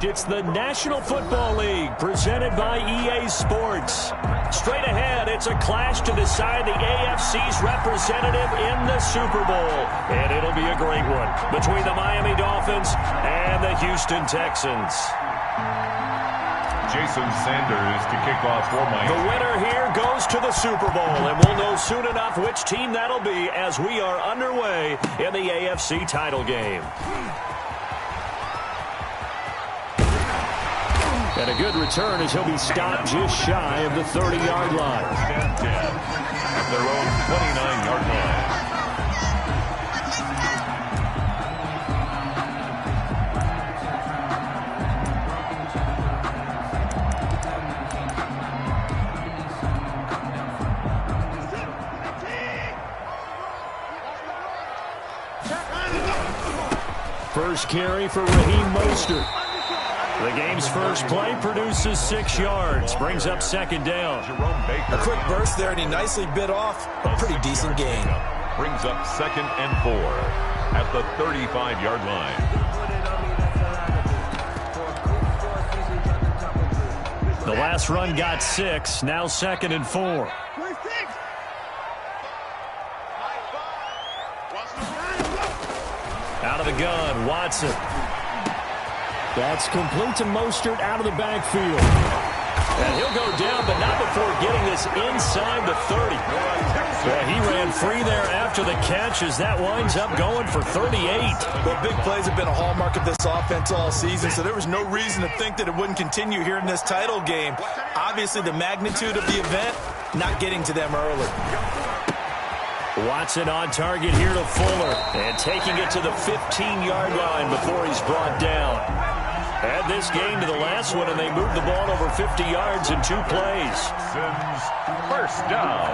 It's the National Football League presented by EA Sports. Straight ahead, it's a clash to decide the AFC's representative in the Super Bowl. And it'll be a great one between the Miami Dolphins and the Houston Texans. Jason Sanders to kick off for Miami. The winner here goes to the Super Bowl, and we'll know soon enough which team that'll be as we are underway in the AFC title game. And a good return as he'll be stopped just shy of the 30-yard line. At their own 29-yard line. First carry for Raheem Mostert. The game's first play produces 6 yards, brings up second down. A quick burst there, and he nicely bit off a pretty decent gain. Brings up 2nd and 4 at the 35-yard line. The last run got 6, now 2nd and 4. Out of the gun, Watson. That's complete to Mostert out of the backfield. And he'll go down, but not before getting this inside the 30. Well, he ran free there after the catch as that winds up going for 38. Well, big plays have been a hallmark of this offense all season, so there was no reason to think that it wouldn't continue here in this title game. Obviously, the magnitude of the event, not getting to them early. Watson on target here to Fuller, and taking it to the 15-yard line before he's brought down. Add this game to the last one, and they moved the ball over 50 yards in 2 plays. First down.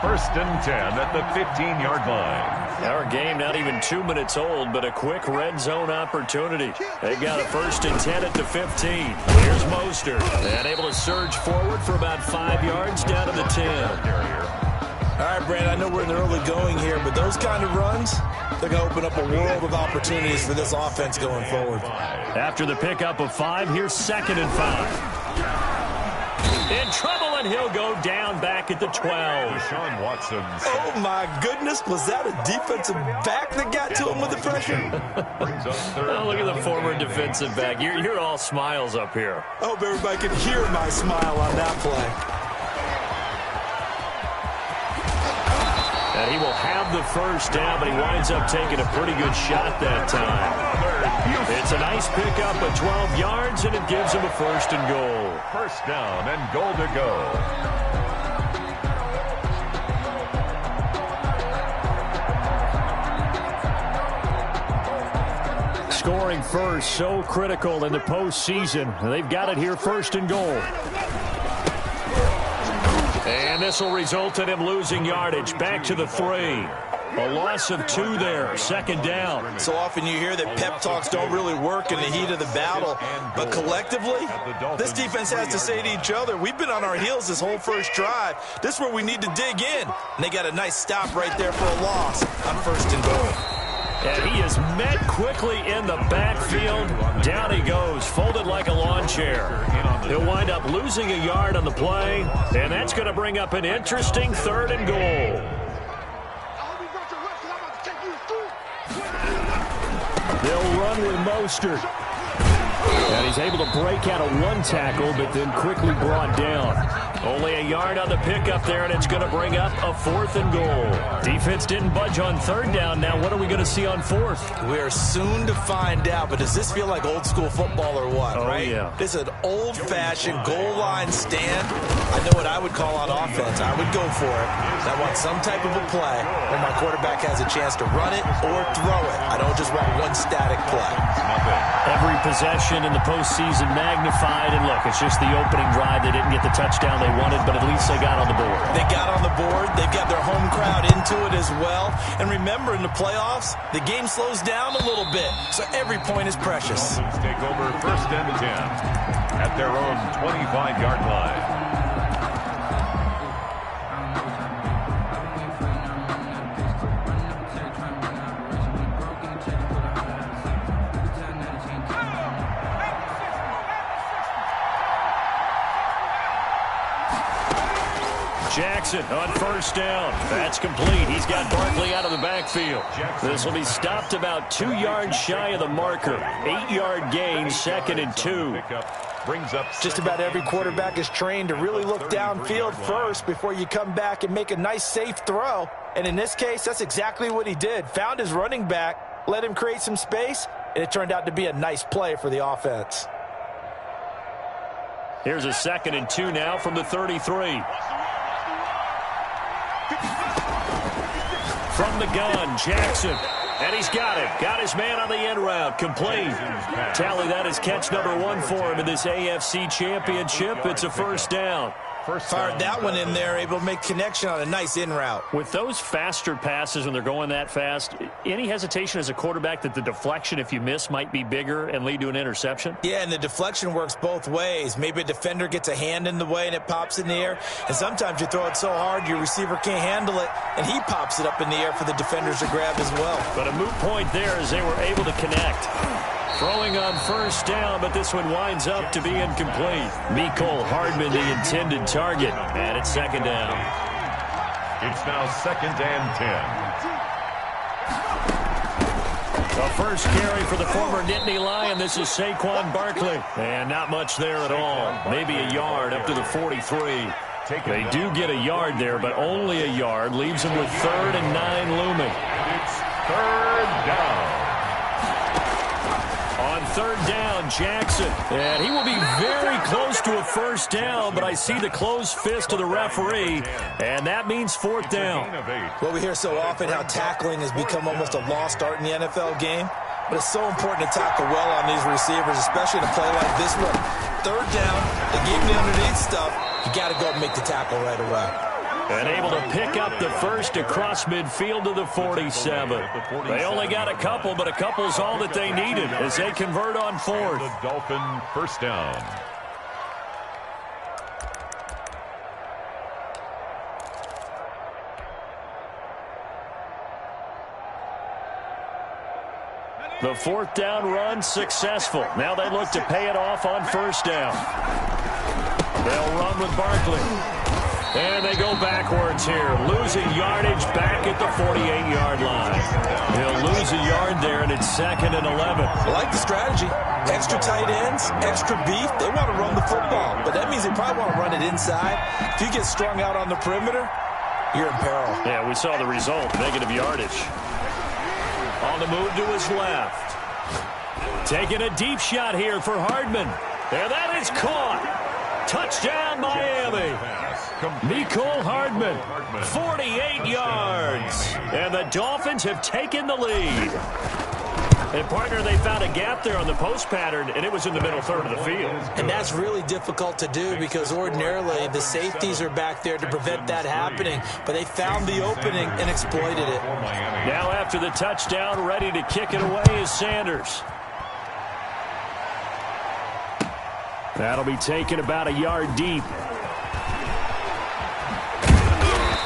1st and 10 at the 15-yard line. Our game not even 2 minutes old, but a quick red zone opportunity. They've got a 1st and 10 at the 15. Here's Mostert, and able to surge forward for about 5 yards down to the 10. All right, Brandon, I know we're in the early going here, but those kind of runs, they're going to open up a world of opportunities for this offense going forward. After the pickup of 5, here's 2nd and 5. In trouble, and he'll go down back at the 12. Deshaun Watson. Oh, my goodness. Was that a defensive back that got to him with the pressure? Oh, look at the former defensive back. You're all smiles up here. I hope everybody can hear my smile on that play. And he will have the first down, but he winds up taking a pretty good shot that time. It's a nice pickup of 12 yards, and it gives him a 1st and goal. First down and goal to go. Scoring first, so critical in the postseason. They've got it here, 1st and goal. And this will result in him losing yardage. Back to the 3. A loss of 2 there. 2nd down. So often you hear that pep talks don't really work in the heat of the battle. But collectively, this defense has to say to each other, we've been on our heels this whole first drive. This is where we need to dig in. And they got a nice stop right there for a loss on 1st and goal. And he is met quickly in the backfield. Down he goes, folded like a lawn chair. He'll wind up losing a yard on the play, and that's going to bring up an interesting 3rd and goal. They'll run with Mostert. And he's able to break out of 1 tackle, but then quickly brought down. Only a yard on the pickup there, and it's going to bring up a 4th and goal. Defense didn't budge on 3rd down. Now what are we going to see on 4th? We're soon to find out, but does this feel like old school football or what, right? Yeah. This is an old-fashioned goal line stand. I know what I would call on offense. I would go for it. I want some type of a play where my quarterback has a chance to run it or throw it. I don't just want one static play. Every possession in the postseason magnified, and look, it's just the opening drive. They didn't get the touchdown they wanted, but at least they got on the board. They got on the board. They've got their home crowd into it as well. And remember, in the playoffs, the game slows down a little bit, so every point is precious. Take over 1st and 10 at their own 25-yard line. Jackson on first down. That's complete. He's got Barkley out of the backfield. This will be stopped about 2 yards shy of the marker. 8-yard gain, 2nd and 2. Just about every quarterback is trained to really look downfield first before you come back and make a nice, safe throw. And in this case, that's exactly what he did. Found his running back, let him create some space, and it turned out to be a nice play for the offense. Here's a 2nd and 2 now from the 33. From the gun, Jackson. And he's got him. Got his man on the end route. Complete. Tally, that is catch number 1 for him in this AFC Championship. It's a first down. Fired that one in there, able to make connection on a nice in route. With those faster passes when they're going that fast, any hesitation as a quarterback that the deflection, if you miss, might be bigger and lead to an interception? Yeah, and the deflection works both ways. Maybe a defender gets a hand in the way and it pops in the air. And sometimes you throw it so hard your receiver can't handle it, and he pops it up in the air for the defenders to grab as well. But a moot point there as they were able to connect. Throwing on first down, but this one winds up to be incomplete. Mecole Hardman, the intended target, and it's 2nd down. It's now 2nd and 10. The first carry for the former Nittany Lion. This is Saquon Barkley. And not much there at all. Maybe a yard up to the 43. They do get a yard there, but only a yard. Leaves them with 3rd and 9 looming. It's 3rd down. On 3rd down, Jackson. And he will be very close to a first down, but I see the closed fist of the referee, and that means 4th down. Well, we hear so often how tackling has become almost a lost art in the NFL game, but it's so important to tackle well on these receivers, especially in a play like this one. 3rd down, they gave me underneath stuff. You got to go and make the tackle right away. And able to pick up the first across midfield to the 47. They only got a couple, but a couple's all that they needed as they convert on 4th. The Dolphin first down. The 4th down run successful. Now they look to pay it off on first down. They'll run with Barkley. And they go backwards here, losing yardage back at the 48-yard line. He'll lose a yard there, and it's 2nd and 11. I like the strategy. Extra tight ends, extra beef. They want to run the football, but that means they probably want to run it inside. If you get strung out on the perimeter, you're in peril. Yeah, we saw the result, negative yardage. On the move to his left. Taking a deep shot here for Hardman. And that is caught. Touchdown, Miami. Mecole Hardman, 48 yards. And the Dolphins have taken the lead. And, partner, they found a gap there on the post pattern, and it was in the middle 3rd of the field. And that's really difficult to do because ordinarily the safeties are back there to prevent that happening. But they found the opening and exploited it. Now after the touchdown, ready to kick it away is Sanders. That'll be taken about a yard deep.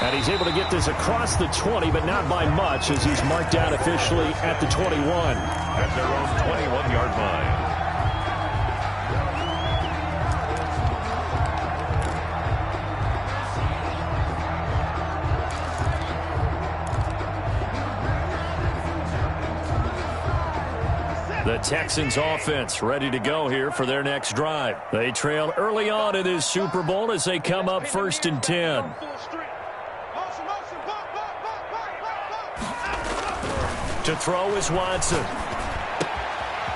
And he's able to get this across the 20, but not by much, as he's marked out officially at the 21. At their own 21-yard line. The Texans offense ready to go here for their next drive. They trail early on in this Super Bowl as they come up 1st and 10. To throw is Watson.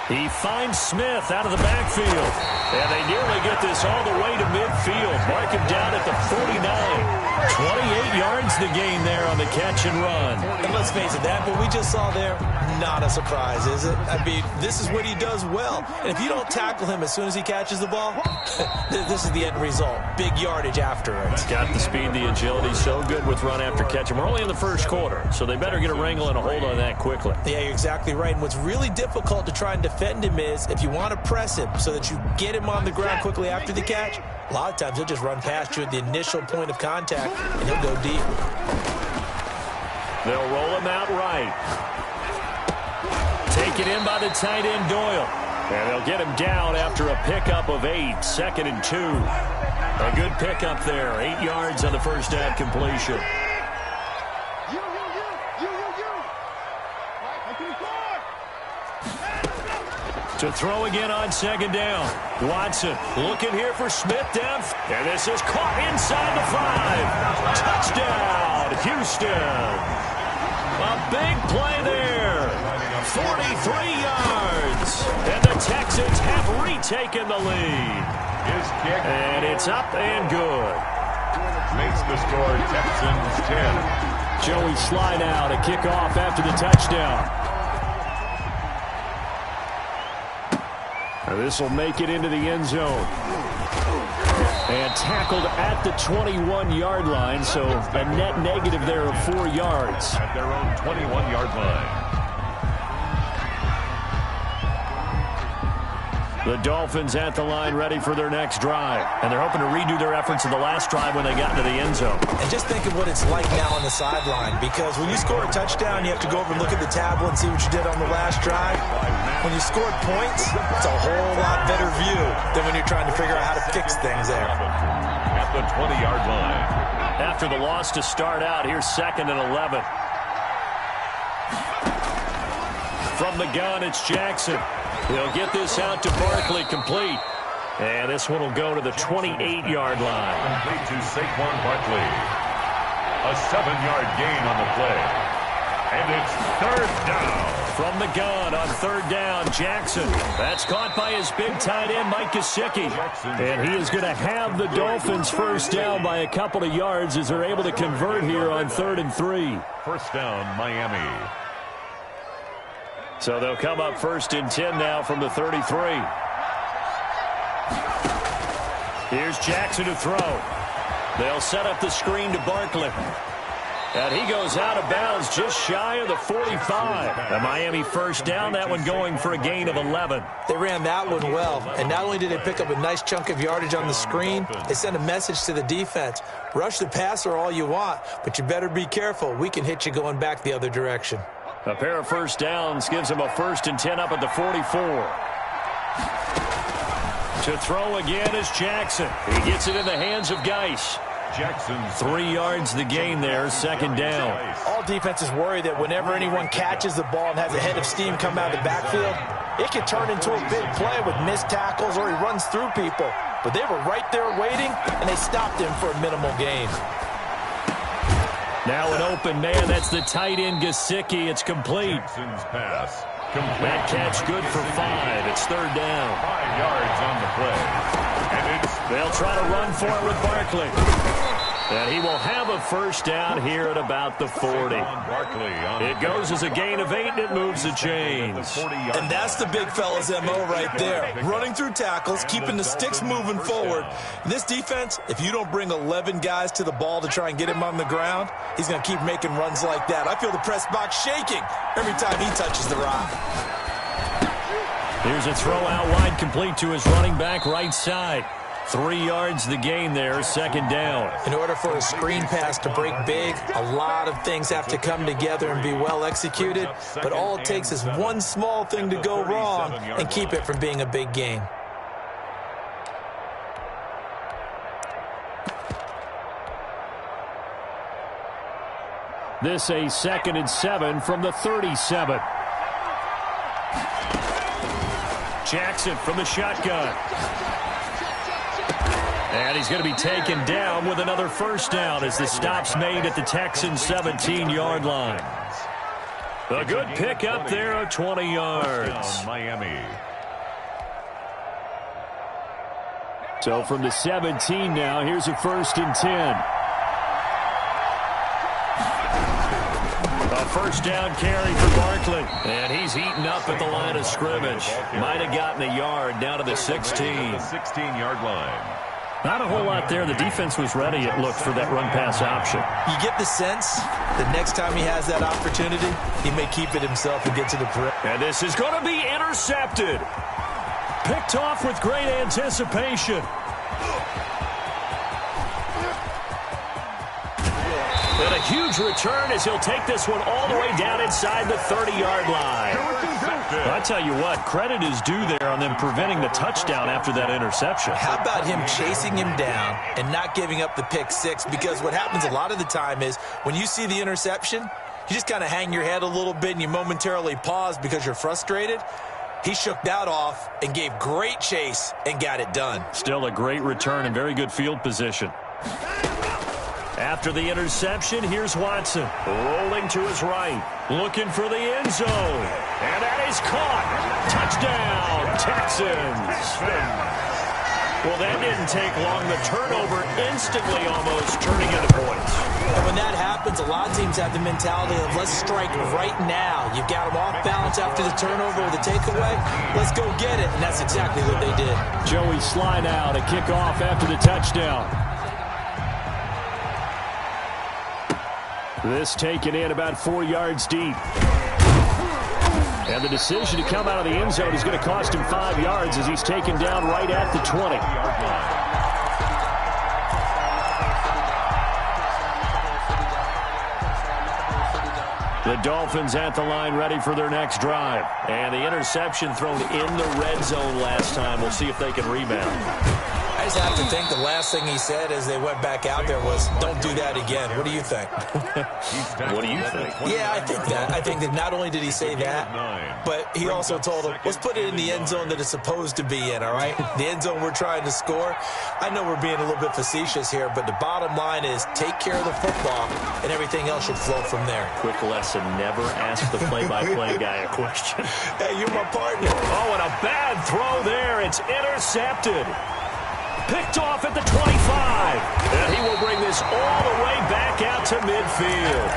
He finds Smith out of the backfield. And they nearly get this all the way to midfield. Mark him down at the 49. 28 yards the gain there on the catch and run. And let's face it, that what we just saw there, not a surprise, is it? I mean, this is what he does well. And if you don't tackle him as soon as he catches the ball, this is the end result. Big yardage after it. He's got the speed, the agility, so good with run after catch. And we're only in the first quarter, so they better get a wrangle and a hold on that quickly. Yeah, you're exactly right. And what's really difficult to try and defend him is if you want to press him so that you get him on the ground quickly after the catch, a lot of times he'll just run past you at the initial point of contact, and he'll go deep. They'll roll him out right. Taken in by the tight end, Doyle. And they'll get him down after a pickup of 8, 2nd and 2. A good pickup there. 8 yards on the first down completion. To throw again on second down. Watson looking here for Smith down. And this is caught inside the 5. Touchdown, Houston. A big play there. 43 yards. And the Texans have retaken the lead. And it's up and good. Makes the score Texans 10. Joey slide out, a kickoff after the touchdown. This will make it into the end zone. And tackled at the 21-yard line, so a net negative there of 4 yards. At their own 21-yard line. The Dolphins at the line ready for their next drive. And they're hoping to redo their efforts in the last drive when they got into the end zone. And just think of what it's like now on the sideline, because when you score a touchdown, you have to go over and look at the tablet and see what you did on the last drive. When you scored points, it's a whole lot better view than when you're trying to figure out how to fix things there. At the 20-yard line. After the loss to start out, here's 2nd and 11. From the gun, it's Jackson. He'll get this out to Barkley, complete. And this one will go to the 28-yard line. Complete to Saquon Barkley. A 7-yard gain on the play. And it's 3rd down. From the gun on 3rd down, Jackson. That's caught by his big tight end, Mike Gesicki. And he is going to have the Dolphins first down by a couple of yards as they're able to convert here on 3rd and 3. First down, Miami. So they'll come up 1st and 10 now from the 33. Here's Jackson to throw. They'll set up the screen to Barkley. And he goes out of bounds just shy of the 45. A Miami first down, that one going for a gain of 11. They ran that one well. And not only did they pick up a nice chunk of yardage on the screen, they sent a message to the defense. Rush the passer all you want, but you better be careful. We can hit you going back the other direction. A pair of first downs gives him a 1st and 10 up at the 44. To throw again is Jackson. He gets it in the hands of Geis. Jackson. 3 yards the gain there, 2nd down. All defenses worry that whenever anyone catches the ball and has a head of steam come out of the backfield, it can turn into a big play with missed tackles or he runs through people. But they were right there waiting, and they stopped him for a minimal gain. Now an open man. That's the tight end, Gesicki. It's complete. Jackson's pass. Complete. That catch good for 5. It's 3rd down. 5 yards on the play. And they'll try to run for it with Barkley. And he will have a first down here at about the 40. It goes as a gain of 8, and it moves the chains. And that's the big fella's MO right there. Running through tackles, keeping the sticks moving forward. This defense, if you don't bring 11 guys to the ball to try and get him on the ground, he's going to keep making runs like that. I feel the press box shaking every time he touches the rock. Here's a throw out wide, complete to his running back right side. 3 yards the gain there, 2nd down. In order for a screen pass to break big, a lot of things have to come together and be well executed. But all it takes is one small thing to go wrong and keep it from being a big gain. This a 2nd and 7 from the 37. Jackson from the shotgun. And he's going to be taken down with another first down as the stop's made at the Texans' 17-yard line. A good pickup there of 20 yards. Miami. So from the 17 now, here's a 1st and 10. A first down carry for Barkley. And he's heating up at the line of scrimmage. Might have gotten a yard down to the 16. The 16-yard line. Not a whole lot there. The defense was ready, it looked, for that run-pass option. You get the sense that next time he has that opportunity, he may keep it himself and get to the perimeter. And this is going to be intercepted. Picked off with great anticipation. And a huge return as he'll take this one all the way down inside the 30-yard line. I tell you what, credit is due there on them preventing the touchdown after that interception. How about him chasing him down and not giving up the pick six? Because what happens a lot of the time is when you see the interception, you just kind of hang your head a little bit and you momentarily pause because you're frustrated. He shook that off and gave great chase and got it done. Still a great return and very good field position. After the interception, here's Watson. Rolling to his right. Looking for the end zone. And that is caught. Touchdown, Texans. Well, that didn't take long. The turnover instantly almost turning into points. And when that happens, a lot of teams have the mentality of let's strike right now. You've got them off balance after the turnover or the takeaway. Let's go get it. And that's exactly what they did. Joey Sly now to kick off after the touchdown. This taken in about 4 yards deep. And the decision to come out of the end zone is going to cost him 5 yards as he's taken down right at the 20. The Dolphins at the line ready for their next drive. And the interception thrown in the red zone last time. We'll see if they can rebound. I just have to think the last thing he said as they went back out there was, don't do that again. What do you think? What do you think? Yeah, I think that. I think that not only did he say that, but he also told him, let's put it in the end zone that it's supposed to be in, all right? The end zone we're trying to score. I know we're being a little bit facetious here, but the bottom line is take care of the football, and everything else should flow from there. Quick lesson, never ask the play-by-play guy a question. Hey, you're my partner. Oh, and a bad throw there. It's intercepted. Picked off at the 25. And he will bring this all the way back out to midfield.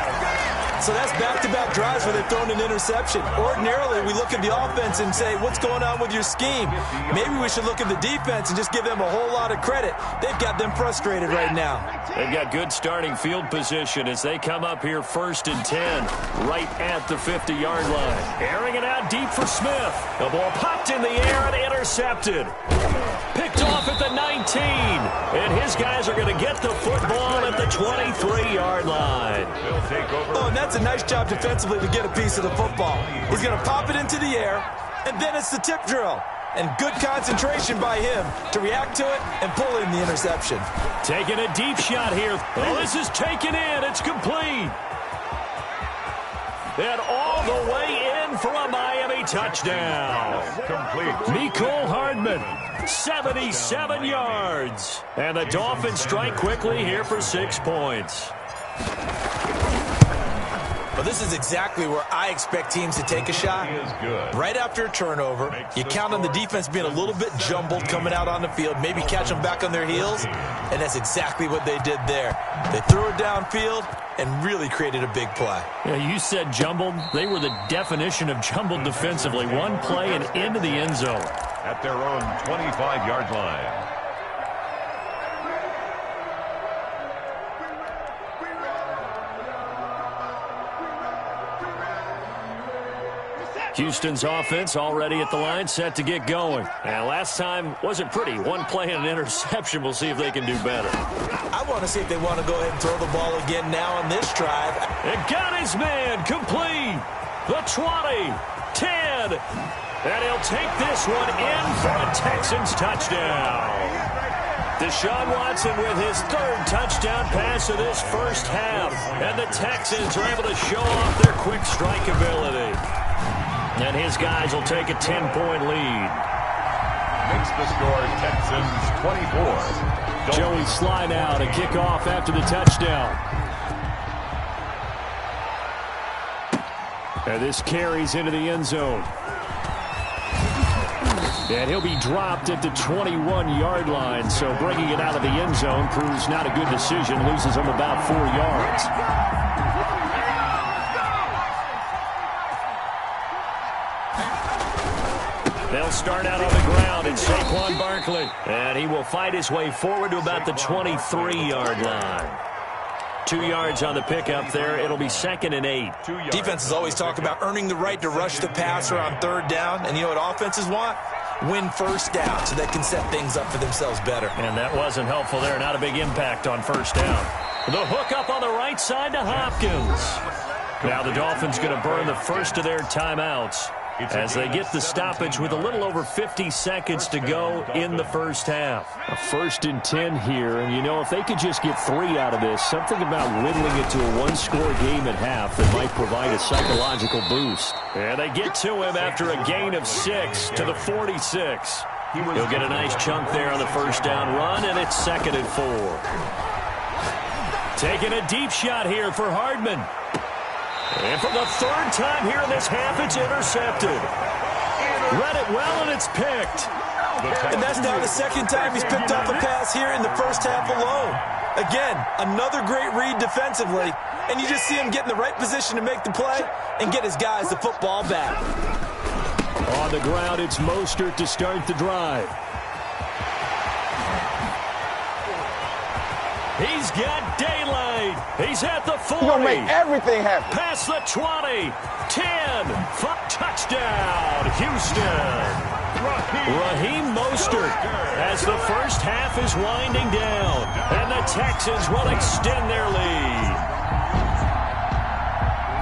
So that's back-to-back drives where they've thrown an interception. Ordinarily, we look at the offense and say, what's going on with your scheme? Maybe we should look at the defense and just give them a whole lot of credit. They've got them frustrated right now. They've got good starting field position as they come up here 1st and 10, right at the 50-yard line. Airing it out deep for Smith. The ball popped in the air and intercepted. Picked off at the 19. And his guys are going to get the football at the 23-yard line. Oh, and that's a nice job defensively to get a piece of the football. He's going to pop it into the air, and then it's the tip drill. And good concentration by him to react to it and pull in the interception. Taking a deep shot here. Oh, this is taken in. It's complete. And all the way in for a Miami touchdown. Complete. Mecole Hardman, 77 yards. And the Dolphins strike quickly here for 6 points. Well, this is exactly where I expect teams to take a shot. Right after a turnover, you count on the defense being a little bit jumbled coming out on the field, maybe catch them back on their heels, and that's exactly what they did there. They threw it downfield and really created a big play. Yeah, you said jumbled. They were the definition of jumbled defensively. One play and into the end zone. At their own 25-yard line. Houston's offense already at the line, set to get going. And last time wasn't pretty. One play and an interception. We'll see if they can do better. I want to see if they want to go ahead and throw the ball again now on this drive. And got his man complete. The 20, 10. And he'll take this one in for a Texans touchdown. Deshaun Watson with his 3rd touchdown pass of this first half. And the Texans are able to show off their quick strike ability. And his guys will take a 10-point lead. Makes the score Texans 24. Joey Sly now to kick off after the touchdown. And this carries into the end zone. And he'll be dropped at the 21-yard line. So bringing it out of the end zone proves not a good decision. Loses him about 4 yards. They'll start out on the ground. It's Saquon Barkley. And he will fight his way forward to about the 23-yard line. 2 yards on the pickup there. It'll be 2nd and 8. Defenses always talk about earning the right to rush the passer on 3rd down. And you know what offenses want? Win 1st down so they can set things up for themselves better. And that wasn't helpful there. Not a big impact on 1st down. The hook up on the right side to Hopkins. Now the Dolphins going to burn the first of their timeouts as they get the stoppage with a little over 50 seconds to go in the first half. A 1st and 10 here, and you know, if they could just get 3 out of this, something about whittling it to a 1-score game at half that might provide a psychological boost. And they get to him after a gain of 6 to the 46. He'll get a nice chunk there on the first down run, and it's 2nd and 4. Taking a deep shot here for Hardman. And for the 3rd time here in this half, it's intercepted. Read it well, and it's picked. And that's now the 2nd time he's picked up a pass here in the first half alone. Again, another great read defensively, and you just see him get in the right position to make the play and get his guys the football back. On the ground, it's Mostert to start the drive. He's got daylight. He's at the 40. He's going to make everything happen. Past the 20. 10. Touchdown, Houston. Raheem Mostert as the first half is winding down. And the Texans will extend their lead.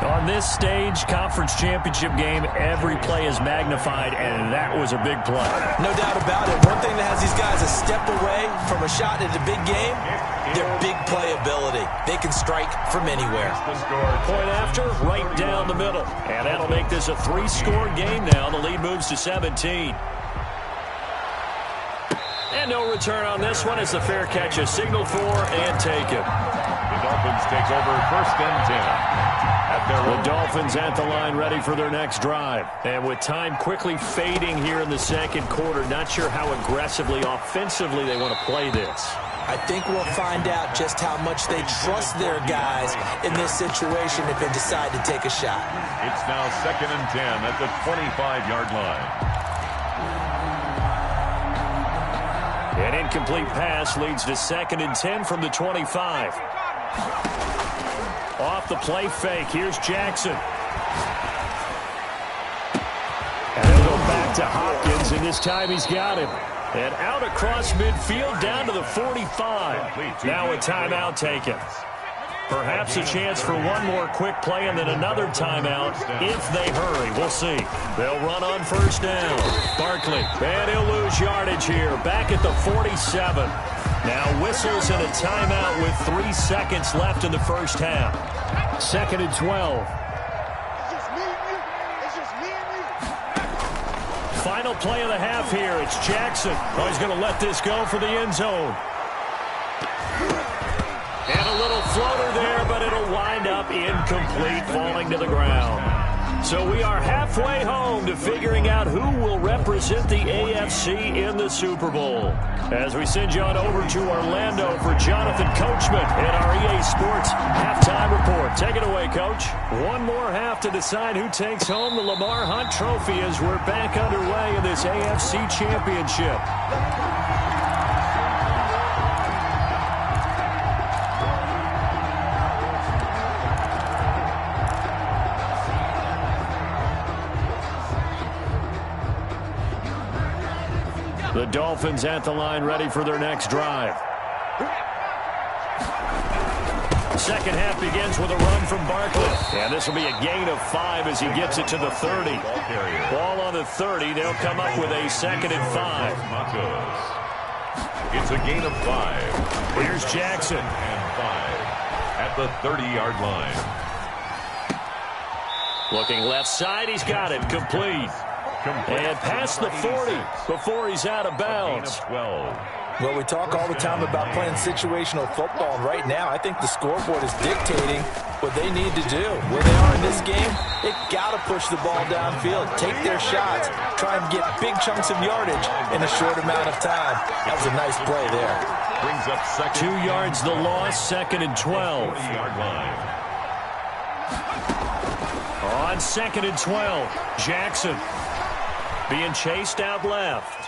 On this stage, conference championship game, every play is magnified, and that was a big play. No doubt about it. One thing that has these guys a step away from a shot at a big game, their big play ability. They can strike from anywhere. Point after, right down the middle. And that'll make this a 3-score game now. The lead moves to 17. And no return on this one as the fair catch is signaled for and taken. The Dolphins take over 1st and 10. The Dolphins at the line ready for their next drive. And with time quickly fading here in the 2nd quarter, not sure how aggressively, offensively they want to play this. I think we'll find out just how much they trust their guys in this situation if they decide to take a shot. It's now 2nd and 10 at the 25-yard line. An incomplete pass leads to 2nd and 10 from the 25. Off the play fake. Here's Jackson. And he'll go back to Hopkins, and this time he's got him. And out across midfield down to the 45. Now a timeout taken. Perhaps a chance for one more quick play and then another timeout if they hurry. We'll see. They'll run on first down. Barkley, and he'll lose yardage here. Back at the 47. Now whistles and a timeout with 3 seconds left in the first half. 2nd and 12. Final play of the half here. It's Jackson. Oh, he's going to let this go for the end zone. And a little floater there, but it'll wind up incomplete, falling to the ground. So we are halfway home to figuring out who will represent the AFC in the Super Bowl. As we send you on over to Orlando for Jonathan Coachman in our EA Sports halftime report. Take it away, Coach. One more half to decide who takes home the Lamar Hunt Trophy as we're back underway in this AFC Championship. The Dolphins at the line ready for their next drive. Second half begins with a run from Barkley. And this will be a gain of 5 as he gets it to the 30. Ball on the 30. They'll come up with a 2nd and 5. It's a gain of 5. Here's Jackson. And 5 at the 30-yard line. Looking left side. He's got it. Complete. And past the 40 before he's out of bounds. Well, we talk all the time about playing situational football, and right now I think the scoreboard is dictating what they need to do. Where they are in this game, they got to push the ball downfield, take their shots, try and get big chunks of yardage in a short amount of time. That was a nice play there. Brings up 2 yards the loss, 2nd and 12. On 2nd and 12, Jackson being chased out left.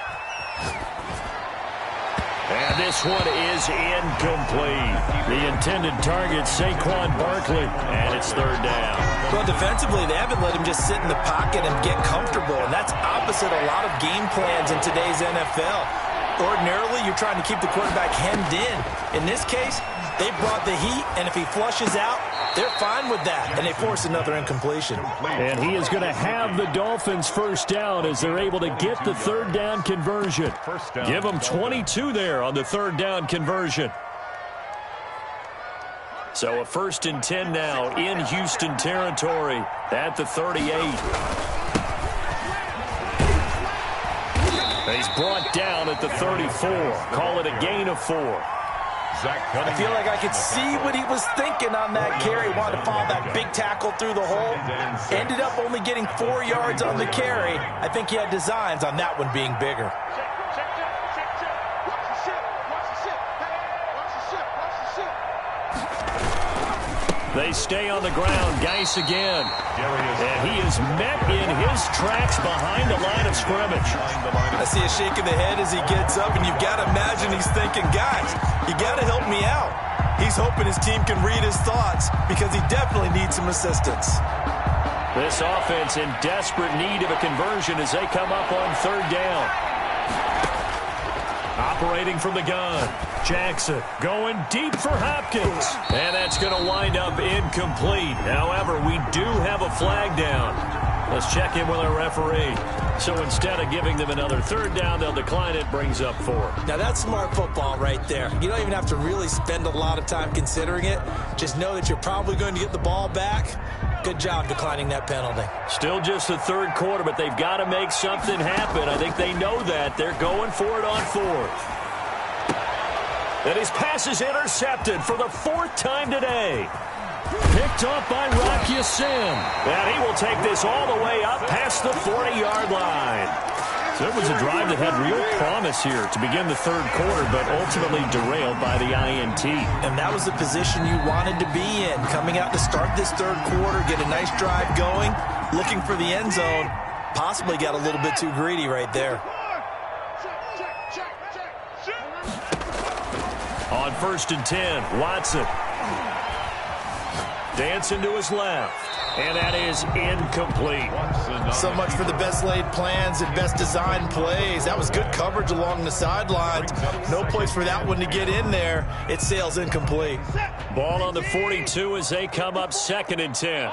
And this one is incomplete. The intended target, Saquon Barkley, and it's 3rd down. Well, defensively, they haven't let him just sit in the pocket and get comfortable, and that's opposite a lot of game plans in today's NFL. Ordinarily, you're trying to keep the quarterback hemmed in. In this case, they brought the heat, and if he flushes out, they're fine with that, and they force another incompletion. And he is going to have the Dolphins first down as they're able to get the third down conversion. Give them 22 there on the third down conversion. So a 1st and 10 now in Houston territory at the 38. He's brought down at the 34. Call it a gain of 4. I feel like I could see what he was thinking on that carry. Wanted to follow that big tackle through the hole. Ended up only getting 4 yards on the carry. I think he had designs on that one being bigger. They stay on the ground. Geis again. And he is met in his tracks behind the line of scrimmage. I see a shake of the head as he gets up, and you've got to imagine he's thinking, guys, you got to help me out. He's hoping his team can read his thoughts because he definitely needs some assistance. This offense in desperate need of a conversion as they come up on third down. Operating from the gun. Jackson going deep for Hopkins. And that's going to wind up incomplete. However, we do have a flag down. Let's check in with our referee. So instead of giving them another third down, they'll decline it. Brings up 4. Now, that's smart football right there. You don't even have to really spend a lot of time considering it. Just know that you're probably going to get the ball back. Good job declining that penalty. Still just the third quarter, but they've got to make something happen. I think they know that. They're going for it on 4th. And his pass is intercepted for the 4th time today. Picked off by Rock Ya-Sin. And he will take this all the way up past the 40-yard line. So it was a drive that had real promise here to begin the third quarter, but ultimately derailed by the INT. And that was the position you wanted to be in. Coming out to start this third quarter, get a nice drive going, looking for the end zone. Possibly got a little bit too greedy right there. On 1st and 10, Watson. Dancing to his left. And that is incomplete. So much for the best laid plans and best designed plays. That was good coverage along the sidelines. No place for that one to get in there. It sails incomplete. Ball on the 42 as they come up 2nd and 10.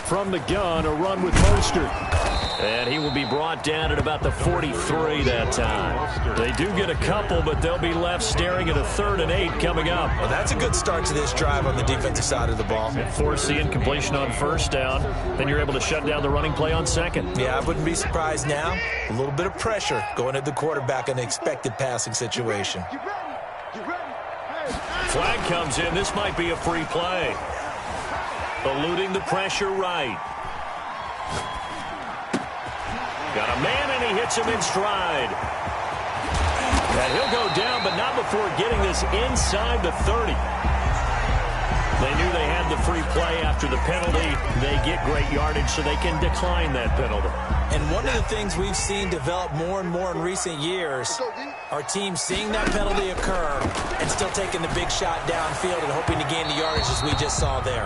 From the gun, a run with Mostert. And he will be brought down at about the 43 that time. They do get a couple, but they'll be left staring at a 3rd and 8 coming up. Well, that's a good start to this drive on the defensive side of the ball. Force the incompletion on 1st down. Then you're able to shut down the running play on 2nd. Yeah, I wouldn't be surprised now. A little bit of pressure going at the quarterback in the expected passing situation. Flag comes in. This might be a free play. Eluding the pressure right. Got a man, and he hits him in stride. And he'll go down, but not before getting this inside the 30. They knew they had the free play after the penalty. They get great yardage, so they can decline that penalty. And one of the things we've seen develop more and more in recent years are teams seeing that penalty occur and still taking the big shot downfield and hoping to gain the yardage as we just saw there.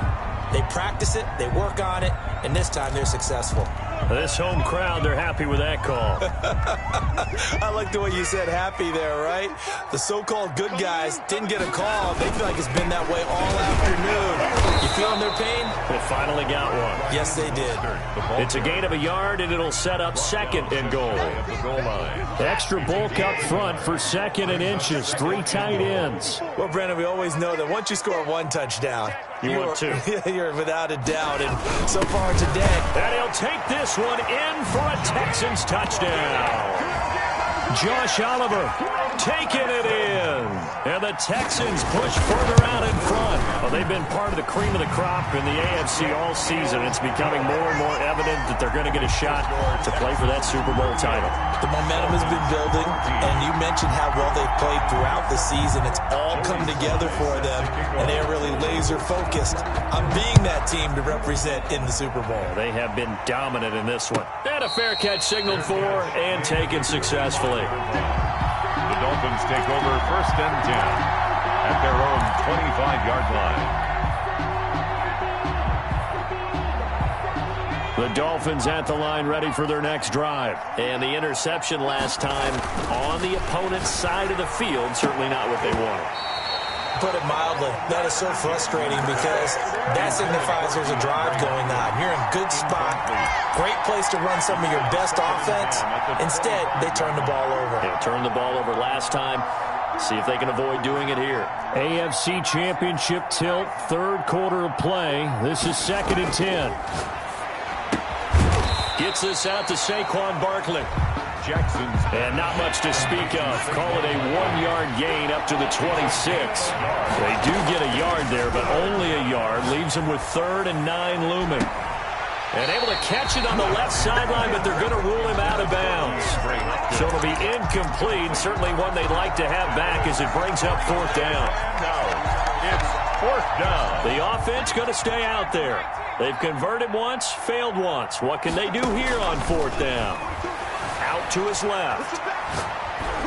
They practice it, they work on it, and this time they're successful. This home crowd, they're happy with that call. I like the way you said happy there, right? The so-called good guys didn't get a call. They feel like it's been that way all afternoon. You feeling their pain? They finally got one. Yes, they did. It's a gain of a yard, and it'll set up 2nd and goal. Extra bulk up front for 2nd and inches. 3 tight ends. Well, Brandon, we always know that once you score 1 touchdown, you want 2. You're without a doubt. And so far today. And he'll take this one in for a Texans touchdown. Josh Oliver taking it in. And the Texans push further out in front. Well, they've been part of the cream of the crop in the AFC all season. It's becoming more and more evident that they're going to get a shot to play for that Super Bowl title. The momentum has been building, and you mentioned how well they've played throughout the season. It's all come together for them, and they are really laser-focused on being that team to represent in the Super Bowl. They have been dominant in this one. And a fair catch signaled for and taken successfully. The Dolphins take over 1st and 10 at their own 25-yard line. The Dolphins at the line ready for their next drive. And the interception last time on the opponent's side of the field, certainly not what they wanted. Put it mildly, that is so frustrating because that signifies there's a drive going on. You're in a good spot, great place to run some of your best offense. Instead, they turn the ball over. They turned the ball over last time. See if they can avoid doing it here. AFC Championship tilt, third quarter of play. This is 2nd and 10. Gets this out to Saquon Barkley. And not much to speak of. Call it a 1-yard gain up to the 26. They do get a yard there, but only a yard. Leaves them with 3rd and 9 looming. And able to catch it on the left sideline, but they're going to rule him out of bounds. So it'll be incomplete. Certainly one they'd like to have back as it brings up 4th down. It's 4th down. The offense going to stay out there. They've converted once, failed once. What can they do here on 4th down? Out to his left.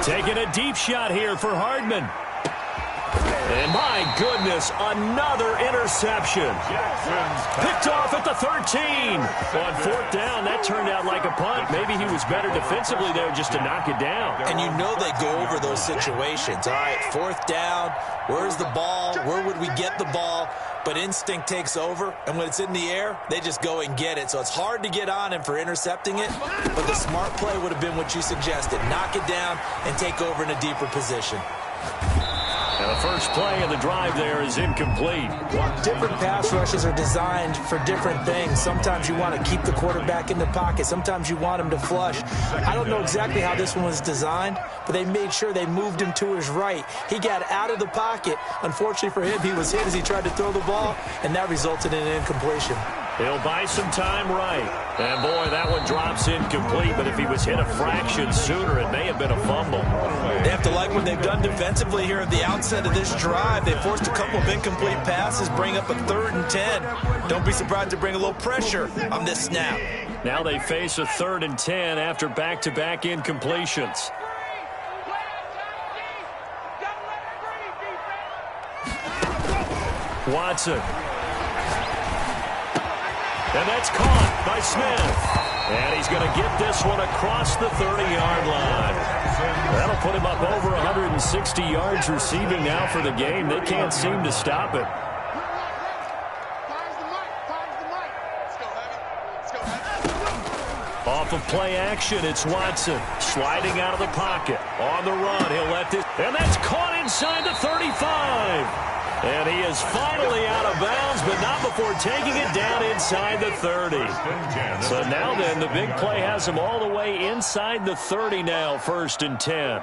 Taking a deep shot here for Hardman. And my goodness, another interception. Picked off at the 13. On 4th down, that turned out like a punt. Maybe he was better defensively there just to knock it down. And you know they go over those situations. All right, 4th down, where's the ball? Where would we get the ball? But instinct takes over, and when it's in the air, they just go and get it. So it's hard to get on him for intercepting it, but the smart play would have been what you suggested. Knock it down and take over in a deeper position. And the first play of the drive there is incomplete. Different pass rushes are designed for different things. Sometimes you want to keep the quarterback in the pocket. Sometimes you want him to flush. I don't know exactly how this one was designed, but they made sure they moved him to his right. He got out of the pocket. Unfortunately for him, he was hit as he tried to throw the ball, and that resulted in an incompletion. He'll buy some time right. And, boy, that one drops incomplete, but if he was hit a fraction sooner, it may have been a fumble. They have to like what they've done defensively here at the outset of this drive. They forced a couple of incomplete passes, bring up a 3rd and 10. Don't be surprised to bring a little pressure on this snap. Now they face a 3rd and 10 after back-to-back incompletions. Watson. And that's caught by Smith. And he's going to get this one across the 30-yard line. That'll put him up over 160 yards receiving now for the game. They can't seem to stop it. Off of play action, it's Watson. Sliding out of the pocket. On the run, he'll let this. And that's caught inside the 35. And he is finally out of bounds, but not before taking it down inside the 30. So now then, the big play has him all the way inside the 30 now, 1st and 10.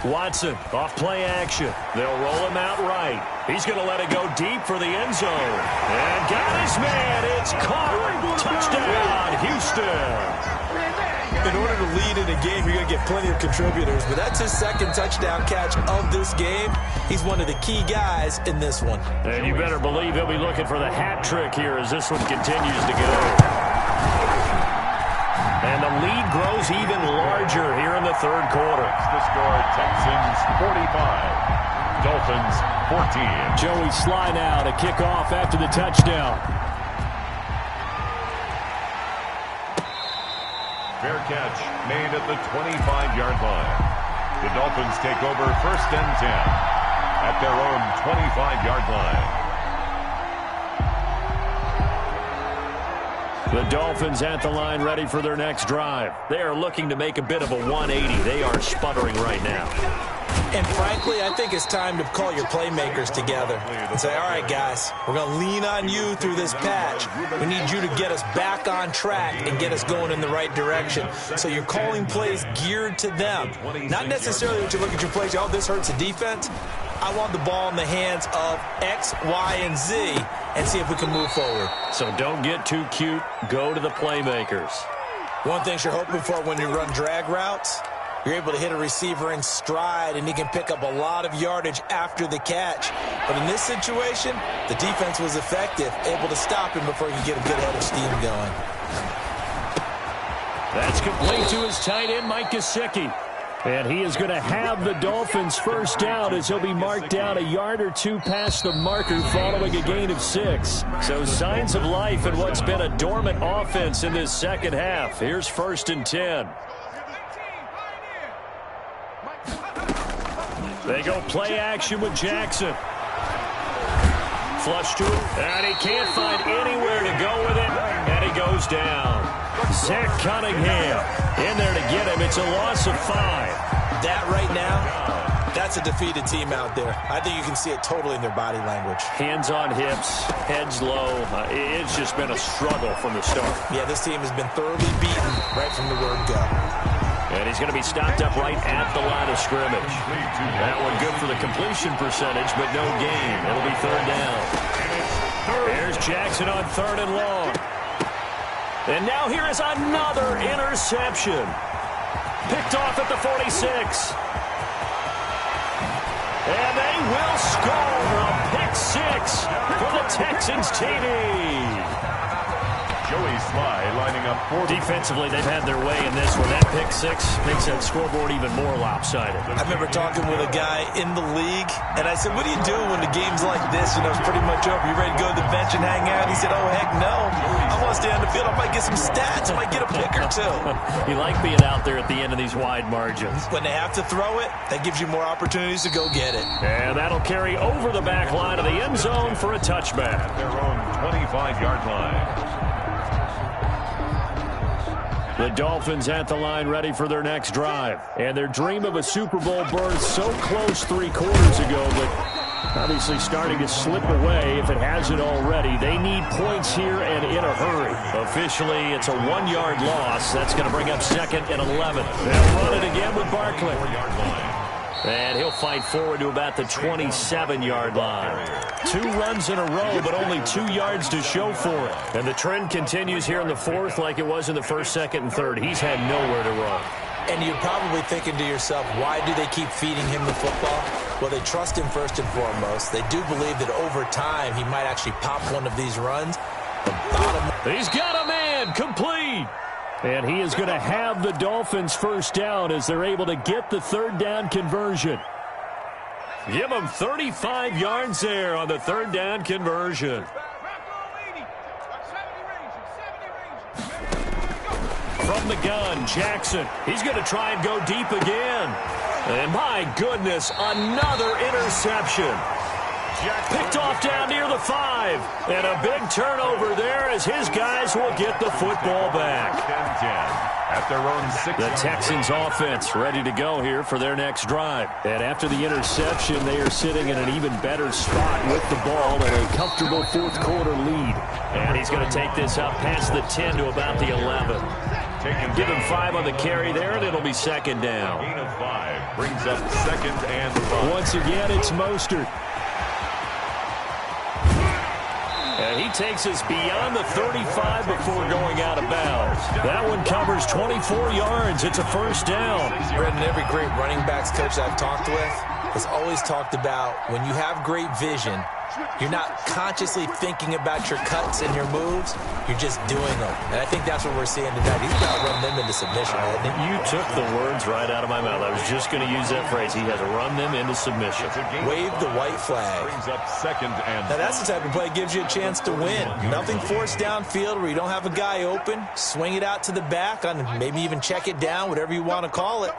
Watson, off play action. They'll roll him out right. He's going to let it go deep for the end zone. And got his man. It's caught. Touchdown, Houston. In order to lead in a game, you're going to get plenty of contributors, but that's his 2nd touchdown catch of this game. He's one of the key guys in this one. And you better believe he'll be looking for the hat trick here as this one continues to go. And the lead grows even larger here in the 3rd quarter. The score, Texans 45, Dolphins 14. Joey Sly now to kick off after the touchdown. Fair catch made at the 25-yard line. The Dolphins take over 1st and 10 at their own 25-yard line. The Dolphins at the line ready for their next drive. They are looking to make a bit of a 180. They are sputtering right now. And frankly, I think it's time to call your playmakers together and say, all right, guys, we're going to lean on you through this patch. We need you to get us back on track and get us going in the right direction. So you're calling plays geared to them. Not necessarily that you look at your plays, oh, this hurts the defense. I want the ball in the hands of X, Y, and Z and see if we can move forward. So don't get too cute. Go to the playmakers. One thing you're hoping for when you run drag routes, you're able to hit a receiver in stride, and he can pick up a lot of yardage after the catch. But in this situation, the defense was effective, able to stop him before he could get a good head of steam going. That's complete to his tight end, Mike Gesicki. And he is going to have the Dolphins first down as he'll be marked down a yard or two past the marker following a gain of 6. So signs of life in what's been a dormant offense in this second half. Here's 1st and 10. They go play action with Jackson. Flush to him, and he can't find anywhere to go with it, and he goes down. Zach Cunningham in there to get him. It's a loss of 5. That right now, that's a defeated team out there. I think you can see it totally in their body language. Hands on hips, heads low. It's just been a struggle from the start. Yeah, this team has been thoroughly beaten right from the word go. And he's going to be stopped up right at the line of scrimmage. That one good for the completion percentage, but no gain. It'll be 3rd down. Here's Jackson on 3rd and long. And now here is another interception. Picked off at the 46. And they will score a pick 6 for the Texans TD. Joey Sly lining up for defensively, they've had their way in this one. That pick 6 makes that scoreboard even more lopsided. I remember talking with a guy in the league, and I said, what do you do when the game's like this? You know, it's pretty much over. You ready to go to the bench and hang out? He said, oh, heck no. I want to stay on the field. I might get some stats. I might get a pick or two. You like being out there at the end of these wide margins. When they have to throw it, that gives you more opportunities to go get it. And that'll carry over the back line of the end zone for a touchback. their own 25-yard line. The Dolphins at the line ready for their next drive. And their dream of a Super Bowl berth so close 3 quarters ago, but obviously starting to slip away if it hasn't already. They need points here and in a hurry. Officially, it's a 1-yard loss. That's going to bring up 2nd and 11. They'll run it again with Barkley. And he'll fight forward to about the 27-yard line. 2 runs in a row, but only 2 yards to show for it. And the trend continues here in the 4th like it was in the 1st, 2nd, and 3rd. He's had nowhere to run. And you're probably thinking to yourself, why do they keep feeding him the football? Well, they trust him first and foremost. They do believe that over time he might actually pop one of these runs. He's got a man, complete. And he is going to have the Dolphins first down as they're able to get the 3rd down conversion. Give them 35 yards there on the 3rd down conversion. From the gun, Jackson. He's going to try and go deep again. And my goodness, another interception. Picked off down near the 5. And a big turnover there as his guys will get the football back. At their own 6. The Texans offense ready to go here for their next drive. And after the interception, they are sitting in an even better spot with the ball and a comfortable 4th quarter lead. And he's going to take this up past the 10 to about the 11. Give him 5 on the carry there, and it'll be 2nd down. Gain of 5 brings up 2nd and 5. Once again, it's Mostert. And he takes us beyond the 35 before going out of bounds. That one covers 24 yards. It's a 1st down. Brendan, every great running backs coach I've talked with has always talked about when you have great vision, you're not consciously thinking about your cuts and your moves. You're just doing them. And I think that's what we're seeing tonight. He's about to run them into submission, hasn't he? You took the words right out of my mouth. I was just going to use that phrase. He has run them into submission. Wave the white flag. Brings up 2nd and 5. Now, that's the type of play that gives you a chance to win. Nothing forced downfield where you don't have a guy open. Swing it out to the back, on maybe even check it down, whatever you want to call it.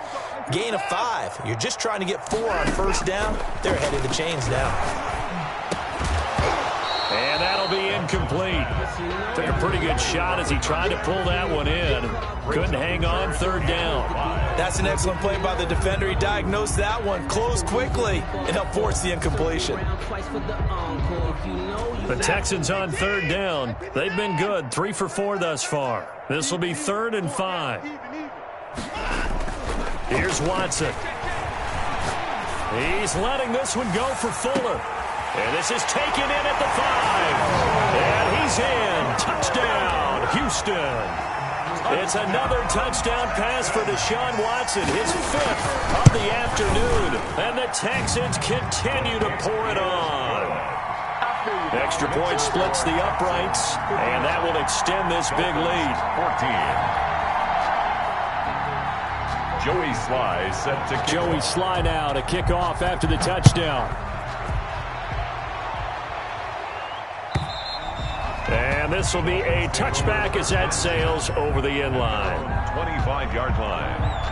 Gain of 5. You're just trying to get 4 on 1st down. They're ahead of the chains now. And that'll be incomplete. Took a pretty good shot as he tried to pull that one in. Couldn't hang on 3rd down. That's an excellent play by the defender. He diagnosed that one, closed quickly, and helped force the incompletion. The Texans on 3rd down. They've been good, 3 for 4 thus far. This will be 3rd and 5. Here's Watson. He's letting this one go for Fuller. And this is taken in at the 5. And he's in. Touchdown, Houston. It's another touchdown pass for Deshaun Watson, his 5th of the afternoon. And the Texans continue to pour it on. Extra point splits the uprights, and that will extend this big lead. 14. Joey Sly set to kick. Joey Sly now to kick off after the touchdown. And this will be a touchback as that sails over the end line. 25-yard line.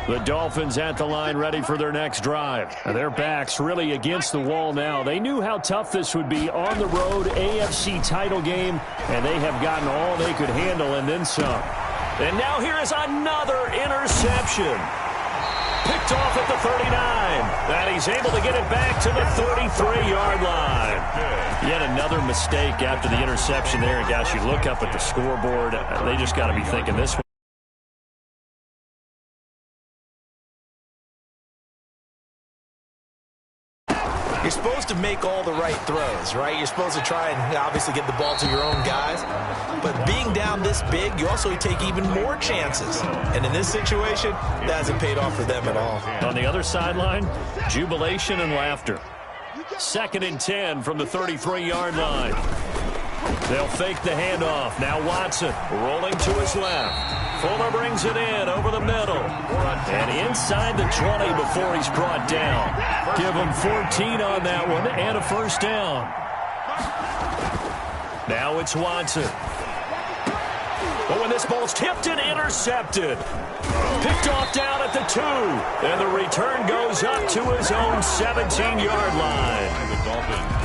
The Dolphins at the line ready for their next drive. Their backs really against the wall now. They knew how tough this would be on the road, AFC title game, and they have gotten all they could handle and then some. And now here is another interception. Picked off at the 39. And he's able to get it back to the 33-yard line. Yet another mistake after the interception there. And gosh, you look up at the scoreboard, they just got to be thinking this one. You're supposed to make all the right throws, right? You're supposed to try and obviously get the ball to your own guys. But being down this big, you also take even more chances. And in this situation, that hasn't paid off for them at all. On the other sideline, jubilation and laughter. 2nd and 10 from the 33-yard line. They'll fake the handoff. Now Watson rolling to his left. Fuller brings it in over the middle. And inside the 20 before he's brought down. Give him 14 on that one and a first down. Now it's Watson. But when this ball's tipped and intercepted. Picked off down at the 2. And the return goes up to his own 17-yard line.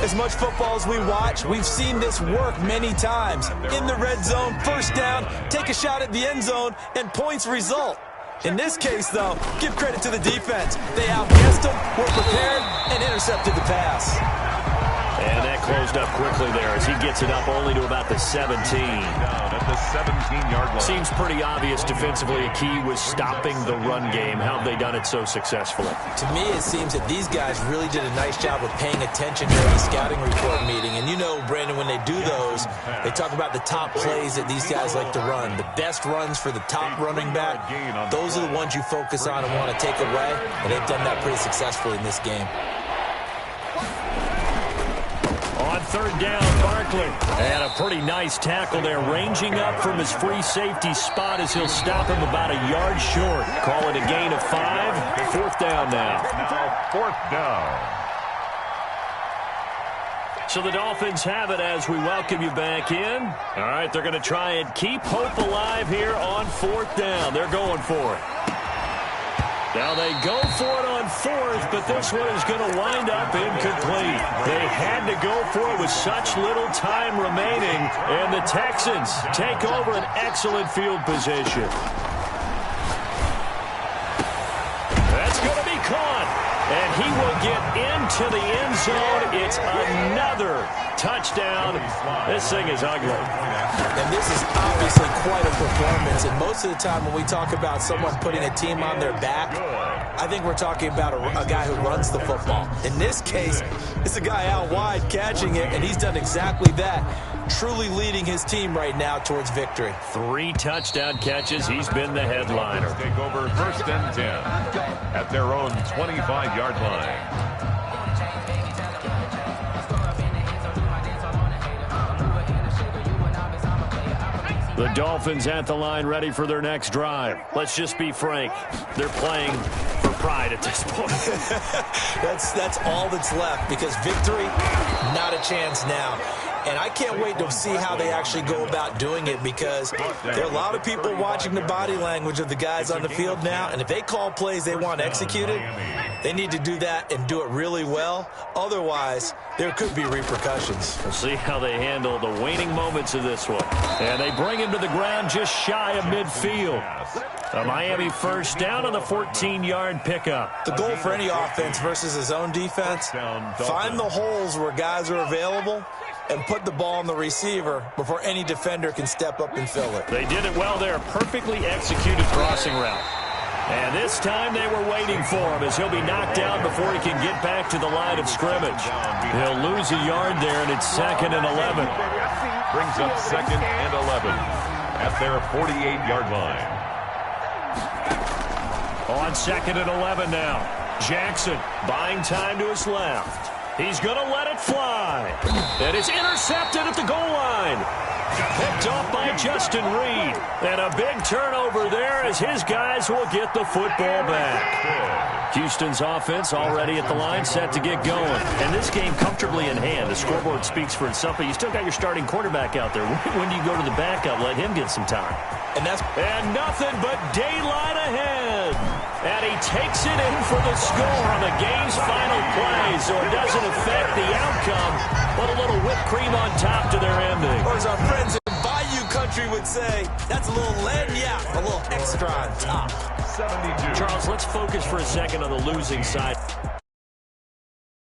As much football as we watch, we've seen this work many times. In the red zone, first down, take a shot at the end zone, and points result. In this case, though, give credit to the defense. They outguessed them, were prepared, and intercepted the pass. And that closed up quickly there as he gets it up only to about the 17. Down at the 17-yard line. Seems pretty obvious defensively a key was stopping the run game. How have they done it so successfully? To me, it seems that these guys really did a nice job of paying attention during the scouting report meeting. And you know, Brandon, when they do those, they talk about the top plays that these guys like to run. The best runs for the top running back, those are the ones you focus on and want to take away. And they've done that pretty successfully in this game. On 3rd down, Barkley. And a pretty nice tackle there, ranging up from his free safety spot as he'll stop him about a yard short. Call it a gain of 5. 4th down now. Now 4th down. So the Dolphins have it as we welcome you back in. All right, they're going to try and keep hope alive here on 4th down. They're going for it. Now they go for it on 4th, but this one is going to wind up incomplete. They had to go for it with such little time remaining, and the Texans take over an excellent field position. That's going to be caught, and he will get into the end zone. It's another touchdown. This thing is ugly. And this is obviously quite a performance. And most of the time when we talk about someone putting a team on their back, I think we're talking about a guy who runs the football. In this case, it's a guy out wide catching it, and he's done exactly that, truly leading his team right now towards victory. 3 touchdown catches. He's been the headliner. Take over 1st and 10 at their own 25-yard line. The Dolphins at the line ready for their next drive. Let's just be frank. They're playing for pride at this point. That's all that's left, because victory, not a chance now. And I can't wait to see how they actually go about doing it, because there are a lot of people watching the body language of the guys on the field now, and if they call plays they want executed, they need to do that and do it really well. Otherwise, there could be repercussions. We'll see how they handle the waning moments of this one. And they bring him to the ground just shy of midfield. A Miami first down on the 14-yard pickup. The goal for any offense versus his own defense, find the holes where guys are available and put the ball on the receiver before any defender can step up and fill it. They did it well there. Perfectly executed crossing route. And this time they were waiting for him as he'll be knocked down before he can get back to the line of scrimmage. He'll lose a yard there, and it's 2nd and 11. Brings up 2nd and 11 at their 48-yard line. On 2nd and 11 now. Jackson buying time to his left. He's going to let it fly. And it's intercepted at the goal line. Picked off by Justin Reed. And a big turnover there as his guys will get the football back. Houston's offense already at the line, set to get going. And this game comfortably in hand. The scoreboard speaks for itself, but you still got your starting quarterback out there. When do you go to the backup? Let him get some time. And nothing but daylight ahead. And he takes it in for the score on the game's final play, so it doesn't affect the outcome, but a little whipped cream on top to their ending. Or as our friends in Bayou Country would say, that's a little lagniappe, a little extra on top. 72. Charles, let's focus for a second on the losing side.